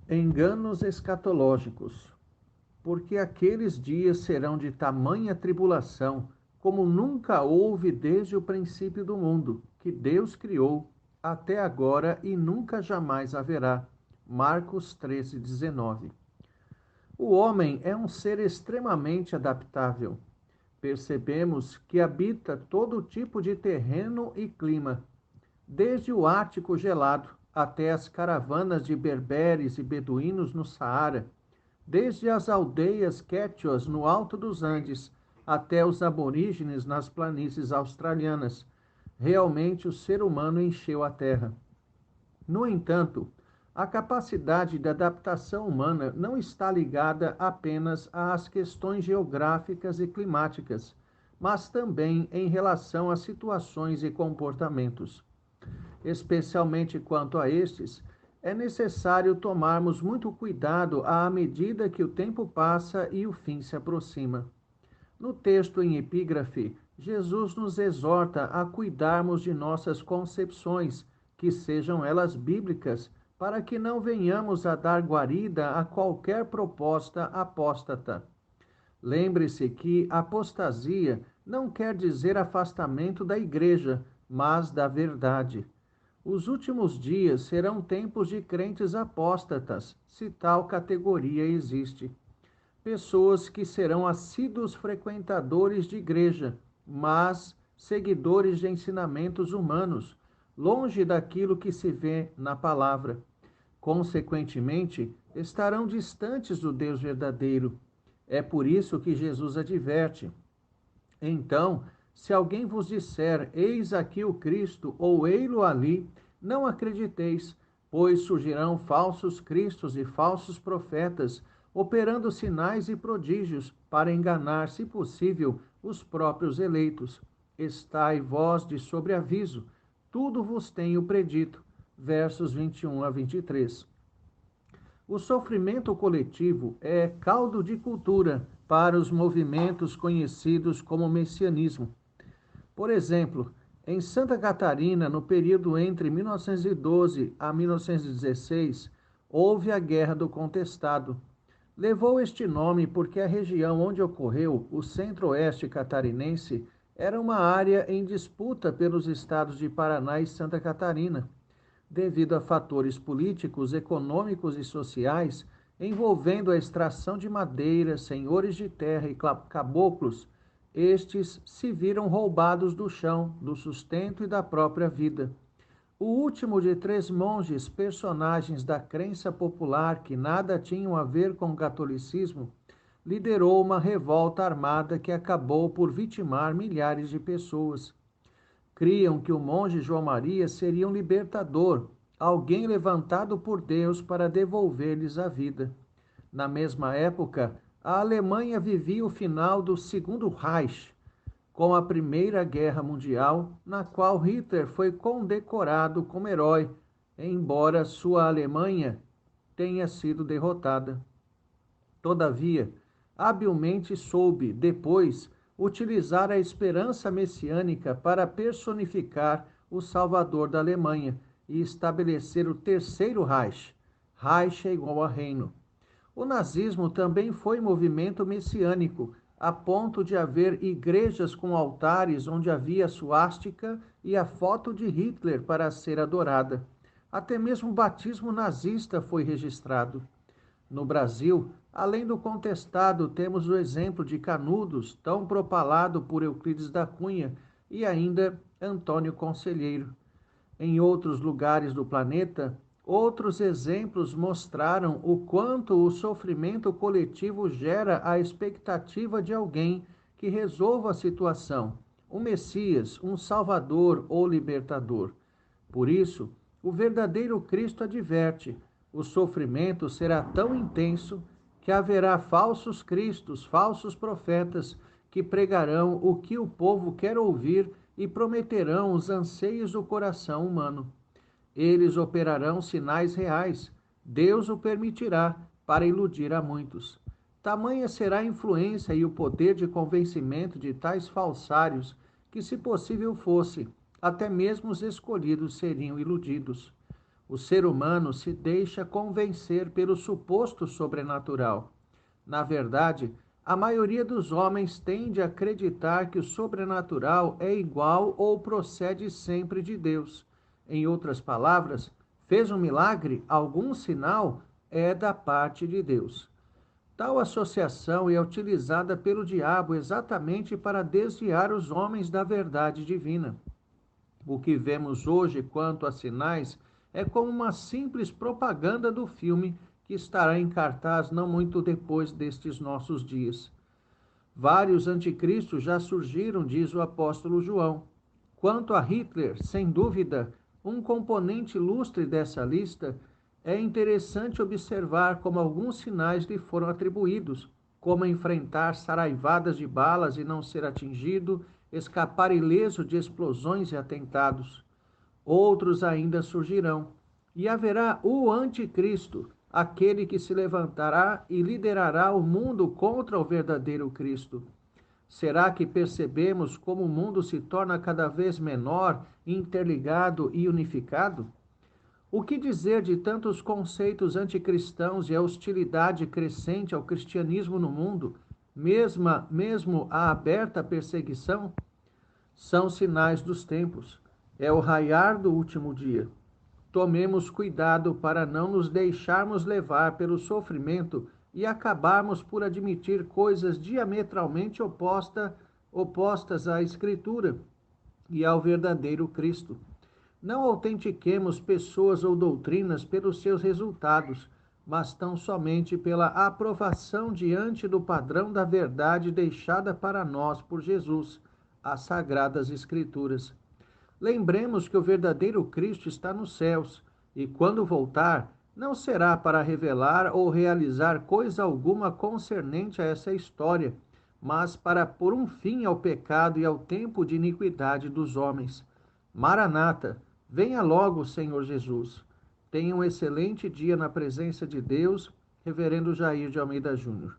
Enganos escatológicos, porque aqueles dias serão de tamanha tribulação, como nunca houve desde o princípio do mundo, que Deus criou, até agora e nunca jamais haverá. Marcos 13:19. O homem é um ser extremamente adaptável. Percebemos que habita todo tipo de terreno e clima, desde o Ártico gelado até as caravanas de berberes e beduínos no Saara, desde as aldeias quéchuas no alto dos Andes até os aborígenes nas planícies australianas. Realmente o ser humano encheu a Terra. No entanto, a capacidade de adaptação humana não está ligada apenas às questões geográficas e climáticas, mas também em relação a situações e comportamentos. Especialmente quanto a estes, é necessário tomarmos muito cuidado à medida que o tempo passa e o fim se aproxima. No texto em epígrafe, Jesus nos exorta a cuidarmos de nossas concepções, que sejam elas bíblicas, para que não venhamos a dar guarida a qualquer proposta apóstata. Lembre-se que apostasia não quer dizer afastamento da igreja, mas da verdade. Os últimos dias serão tempos de crentes apóstatas, se tal categoria existe. Pessoas que serão assíduos frequentadores de igreja, mas seguidores de ensinamentos humanos, longe daquilo que se vê na palavra. Consequentemente, estarão distantes do Deus verdadeiro. É por isso que Jesus adverte: então, se alguém vos disser, eis aqui o Cristo, ou ei-lo ali, não acrediteis, pois surgirão falsos cristos e falsos profetas, operando sinais e prodígios, para enganar, se possível, os próprios eleitos. Estai vós de sobreaviso, tudo vos tenho predito. Versos 21 a 23. O sofrimento coletivo é caldo de cultura para os movimentos conhecidos como messianismo. Por exemplo, em Santa Catarina, no período entre 1912 a 1916, houve a Guerra do Contestado. Levou este nome porque a região onde ocorreu, o centro-oeste catarinense, era uma área em disputa pelos estados de Paraná e Santa Catarina, devido a fatores políticos, econômicos e sociais envolvendo a extração de madeira, senhores de terra e caboclos. Estes se viram roubados do chão, do sustento e da própria vida. O último de três monges, personagens da crença popular que nada tinham a ver com o catolicismo, liderou uma revolta armada que acabou por vitimar milhares de pessoas. Criam que o monge João Maria seria um libertador, alguém levantado por Deus para devolver-lhes a vida. Na mesma época, a Alemanha vivia o final do Segundo Reich, com a Primeira Guerra Mundial, na qual Hitler foi condecorado como herói, embora sua Alemanha tenha sido derrotada. Todavia, habilmente soube, depois, utilizar a esperança messiânica para personificar o Salvador da Alemanha e estabelecer o Terceiro Reich. Reich é igual a reino. O nazismo também foi movimento messiânico, a ponto de haver igrejas com altares onde havia suástica e a foto de Hitler para ser adorada. Até mesmo o batismo nazista foi registrado. No Brasil, além do contestado, temos o exemplo de Canudos, tão propalado por Euclides da Cunha, e ainda Antônio Conselheiro. Em outros lugares do planeta, outros exemplos mostraram o quanto o sofrimento coletivo gera a expectativa de alguém que resolva a situação, um Messias, um Salvador ou libertador. Por isso, o verdadeiro Cristo adverte: o sofrimento será tão intenso que haverá falsos cristos, falsos profetas, que pregarão o que o povo quer ouvir e prometerão os anseios do coração humano. Eles operarão sinais reais, Deus o permitirá, para iludir a muitos. Tamanha será a influência e o poder de convencimento de tais falsários que, se possível fosse, até mesmo os escolhidos seriam iludidos. O ser humano se deixa convencer pelo suposto sobrenatural. Na verdade, a maioria dos homens tende a acreditar que o sobrenatural é igual ou procede sempre de Deus. Em outras palavras, fez um milagre, algum sinal, é da parte de Deus. Tal associação é utilizada pelo diabo exatamente para desviar os homens da verdade divina. O que vemos hoje quanto a sinais é como uma simples propaganda do filme que estará em cartaz não muito depois destes nossos dias. Vários anticristos já surgiram, diz o apóstolo João. Quanto a Hitler, sem dúvida, um componente ilustre dessa lista, é interessante observar como alguns sinais lhe foram atribuídos, como enfrentar saraivadas de balas e não ser atingido, escapar ileso de explosões e atentados. Outros ainda surgirão, e haverá o anticristo, aquele que se levantará e liderará o mundo contra o verdadeiro Cristo. Será que percebemos como o mundo se torna cada vez menor, interligado e unificado? O que dizer de tantos conceitos anticristãos e a hostilidade crescente ao cristianismo no mundo, mesmo a aberta perseguição? São sinais dos tempos. É o raiar do último dia. Tomemos cuidado para não nos deixarmos levar pelo sofrimento e acabarmos por admitir coisas diametralmente opostas à Escritura e ao verdadeiro Cristo. Não autentiquemos pessoas ou doutrinas pelos seus resultados, mas tão somente pela aprovação diante do padrão da verdade deixada para nós por Jesus, as Sagradas Escrituras. Lembremos que o verdadeiro Cristo está nos céus, e quando voltar, não será para revelar ou realizar coisa alguma concernente a essa história, mas para pôr um fim ao pecado e ao tempo de iniquidade dos homens. Maranata, venha logo, Senhor Jesus. Tenha um excelente dia na presença de Deus, Reverendo Jair de Almeida Júnior.